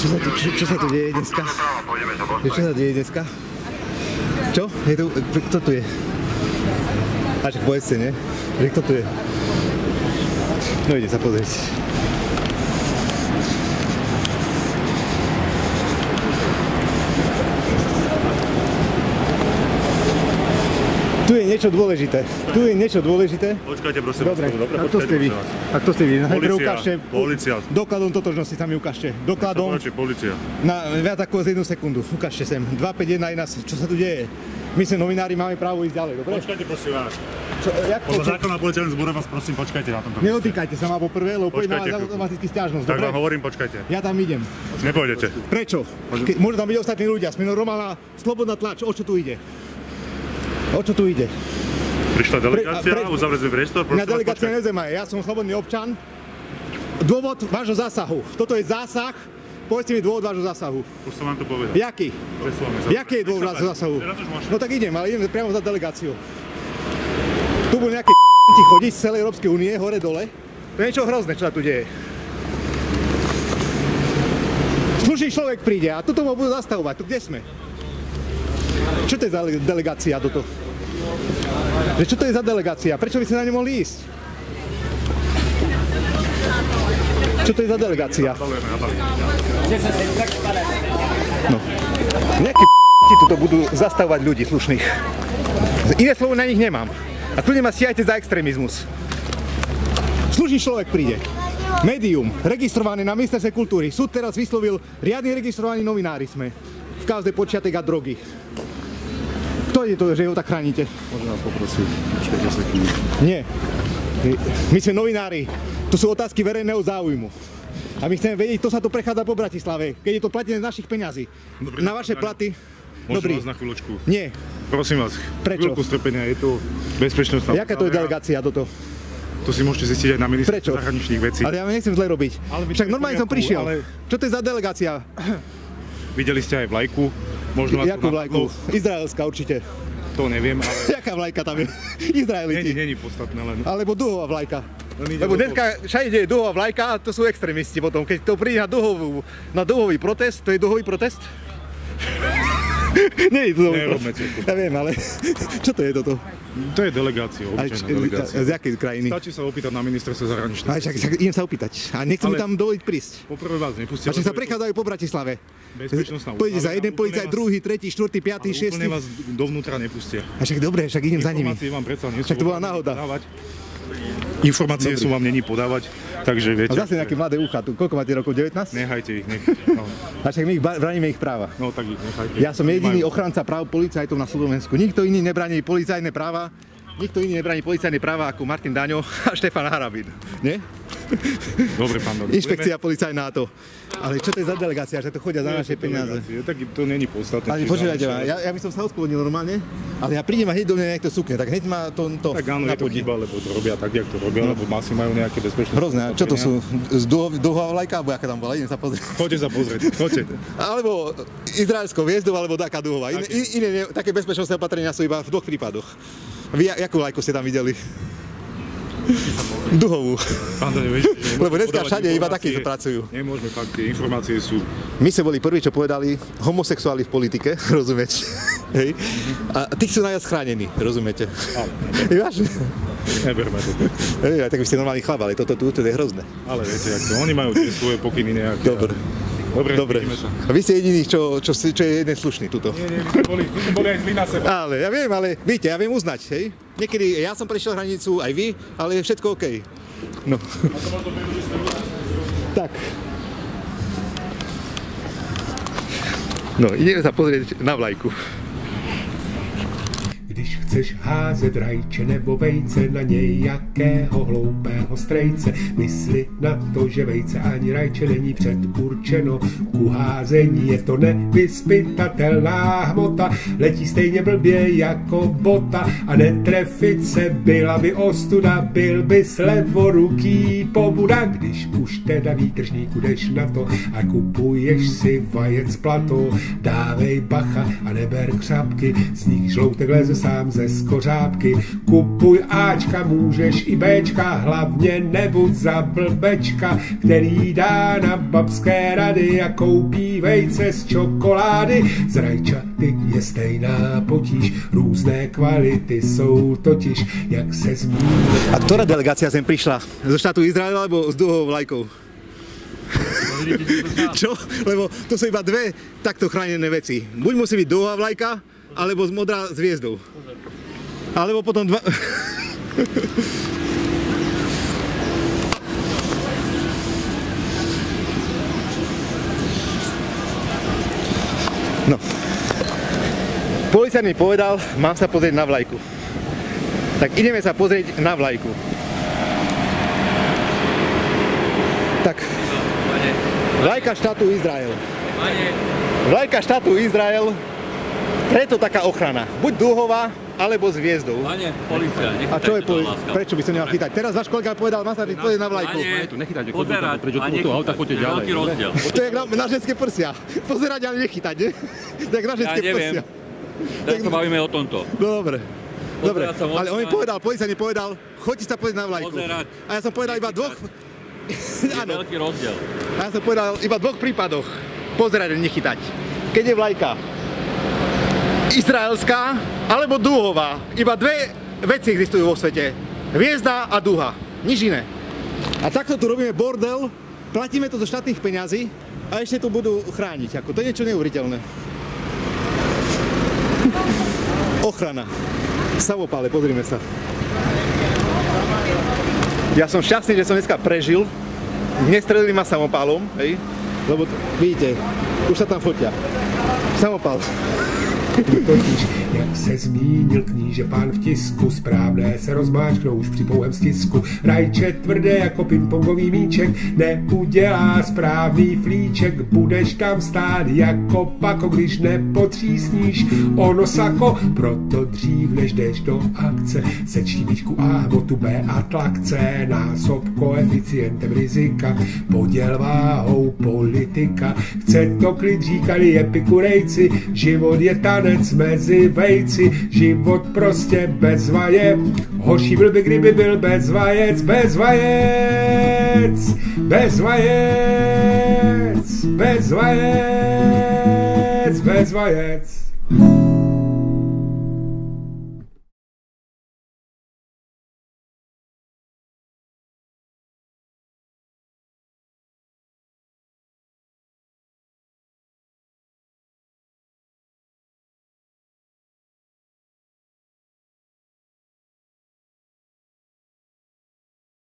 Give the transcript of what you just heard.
Čo sa tu deje dneska? Čo sa deje dneska? Čo? Je tu, kto tu je? A čak povedzte, nie? Že kto tu je? No ide sa pozrieť. Tu je niečo dôležité. Počkajte, prosím. Dobre, a kto ste vy? A kto ste vy? Polícia. Dokladom totožnosti sa mi ukážte. Dokladom. Polícia. Na viac ako z 1 sekundu. Ukážte sem. 25111. Čo sa tu deje? My sme novinári, máme právo ísť ďalej, dobre? Počkajte, prosím vás. Podľa zákona policajného zboru vás prosím, počkajte na tomto. Neotýkajte sa ma poprvé, lebo poďme na automatický sťažnosť, dobre? Tak vám hovorím, počkajte. Ja tam idem. Nepôjdete. Prečo? Môžu tam byť ostatní ľudia. Sme normálna slobodná tlač. O čo tu ide? O čo tu ide? Prišla delegácia, uzavreli sme priestor, prosím vás, delegácia nezema, ja som slobodný občan. Dôvod vášho zásahu. Toto je zásah. Povedzte mi dôvod vášho zásahu. Už som vám to povedal. Jaký? Jaký je dôvod vášho zásahu? No tak idem, ale idem priamo za delegáciu. Tu budú nejaké chodiť z celej Európskej únie, hore dole. To je niečo hrozné, čo sa tu deje. Slušný človek príde a tuto ma budú zastavovať. Tu kde sme? Čo to je za delegácia toto? Čo to je za delegácia? Prečo by ste na ne mohli ísť? Čo to je za delegácia? No. Nejakí tuto budú zastavovať ľudí slušných. Iné slovo na nich nemám. A tu ma stíhajte za extrémizmus. Slušný človek príde. Médium, registrované na ministerstve kultúry. Súd teraz vyslovil riadne registrovaní novinári sme. V kauze Počiatek a drogy. Kto je to, že ho tak chránite? Môžem vás poprosiť, počkajte sekundu. Nie. My sme novinári. Tu sú otázky verejného záujmu. A my chceme vedieť, kto sa tu prechádza po Bratislave, keď je to platené z našich peňazí. Dobre, na vaše platy. Môžem vás na chvíľočku? Nie. Prosím vás, prečo? Chvíľku strpenia, je to bezpečnostná. Jaká to je delegácia toto? To si môžete zistiť aj na ministerstve zahraničných vecí. Ale ja nechcem zle robiť. Však normálne som prišiel. Čo to je za delegácia? Videli ste aj vlajku. Jakú vlajku? Izraelská určite. To neviem, ale... Jaká vlajka tam je? Izraeliti. Není podstatné len. Alebo duhová vlajka. Lebo dneska všade je duhová vlajka a to sú extrémisti potom. Keď to príde na duhový protest, to je duhový protest? Nie je to duhový protest. Ja viem, ale čo to je toto? To je delegácia, obyčajná delegácia. Z jakej krajiny? Stačí sa opýtať na ministerstve zahraničných. Ale však idem sa opýtať. A nechcem mi tam dovoliť prísť. Poprvé vás nepustia. A však sa prechádzajú po Bratislave. Bezpečnostná. Pôjde za jeden policajt, druhý, tretí, štvrtý, piatý, šiestý. Úplne vás dovnútra nepustia. A však dobre, však idem za nimi. Informácie vám predsa nie sú. Však to bola náhoda. Informácie sú vám není podávať, takže viete. A zase nejaké mladé ucha tu. Koľko máte rokov? 19? Nechajte ich, A však my ich bránime ich práva. No tak ich nechajte. Ja som jediný ochranca práv policajtov na Slovensku. Nikto iný nebráni policajné práva. Nikto iný nebráni policajné práva ako Martin Daňo a Štefan Harabin. Nie? Dobre, pán Daňo. Inšpekcia policajná to. Ale čo to je za delegácia, že to chodia za naše peniaze? Tak to není podstatné. Ale počúvajte ma, ja by som sa ospravedlnil normálne, ale ja prídem a hneď do mňa niekto sukne, tak hneď ma to tak áno, je to chyba, lebo to robia tak, jak to robia, lebo masy majú nejaké bezpečné. Hrozné, čo to sú? Duhová vlajka, alebo aká tam bola? Idem sa pozrieť. Choďte sa pozrieť, choďte. Alebo izraelskou hviezdou, alebo taká duhová. Iné také bezpečnostné opatrenia sú iba v dvoch prípadoch. Vy, jakú vlajku ste tam videli? Duhovú. Lebo dneska všade iba takíto pracujú. Nemôžeme fakt, tie informácie sú... My sme boli prví, čo povedali, homosexuáli v politike, rozumiete? Hej? A tí sú najviac chránení, rozumiete? Je vážne? Neberme to. Hej, tak by ste normálni chlap, ale toto tu je hrozné. Ale viete, jak to, oni majú tie svoje pokyny nejaké. Dobre. A vy ste jediný, čo je jeden slušný tuto. Nie, my sme boli aj zlí na seba. Ale ja viem, víte, ja viem uznať, hej? Niekedy ja som prešiel hranicu, aj vy, ale je všetko OK. No. Tak. No, ideme sa pozrieť na vlajku. Když chceš házet rajče nebo vejce na nějakého hloupého strejce, mysli na to, že vejce ani rajče není předurčeno k uházení. Je to nevyspytatelná hmota, letí stejně blbě jako bota a netrefit se byla by ostuda, byl by levoruký pobuda. Když už teda výtržníku jdeš na to a kupuješ si vajec plato, dávej bacha a neber křapky, z nich žloutek leze sám sám ze skořápky. Kupuj Ačka, můžeš i Bčka, hlavně nebuď za blbečka, který dá na babské rady a koupí vejce z čokolády. Z rajčaty je stejná potíž, různé kvality jsou totiž, jak se zmíní. A ktorá delegácia sem prišla? Zo štátu Izrael alebo s duhovou vlajkou? Čo? Lebo to sú iba dve takto chránené veci. Buď musí byť duhová vlajka, alebo modrá s hviezdou. Alebo potom dva... No. Policajt mi povedal, mám sa pozrieť na vlajku. Tak ideme sa pozrieť na vlajku. Tak. Vlajka štátu Izrael. Vlajka štátu Izrael, preto taká ochrana. Buď duhová, alebo s hviezdou. Pane, policajt, nechytajte. A čo je láska. prečo by som nemal chytať? Teraz váš kolega povedal, mám sa pozrieť na vlajku. Pane, Nechytajte, pozerať prečo a tu auta poďte ďalej. veľký rozdiel. To je na ženské prsia. Pozerať, ale nechytať, ne? To je na ženské prsia. Teraz sa bavíme o tomto. Dobre. Dobre, Pozerať sa ale on mi povedal, policajt mi povedal, choďte sa pozrieť na vlajku. Pozerať. A ja som povedal iba dvoch... Je Áno. veľký rozdiel. A ja som povedal iba v dvoch prípadoch. Pozerať a nechytať. Keď je vlajka izraelská alebo dúhová. Iba dve veci existujú vo svete. Hviezda a duha. Nič iné. A takto tu robíme bordel, platíme to zo štátnych peňazí a ešte tu budú chrániť. To je niečo neuveriteľné. Ochrana. Samopále, pozrime sa. Ja som šťastný, že som dneska prežil. Nestrelili ma samopálom, hej? Lebo vidíte, už sa tam fotia. Samopál. Totiž, jak se zmínil kníže pán v tisku, správné se rozmáčknou už při pouhém stisku. Rajče tvrdé jako pingpongový míček, neudělá správný flíček. Budeš tam stát jako pako, když nepotřísníš ono sako. Proto dřív než jdeš do akce, sečti výšku A, hmotu B a tlak C, násob koeficientem rizika, poděl váhou politika. Chce to klid, říkali epikurejci, život je tanec mezi vejci, život prostě bez vaje. Horší byl by, kdyby byl bez vajec, bez vajec, bez vajec, bez vajec, bez vajec.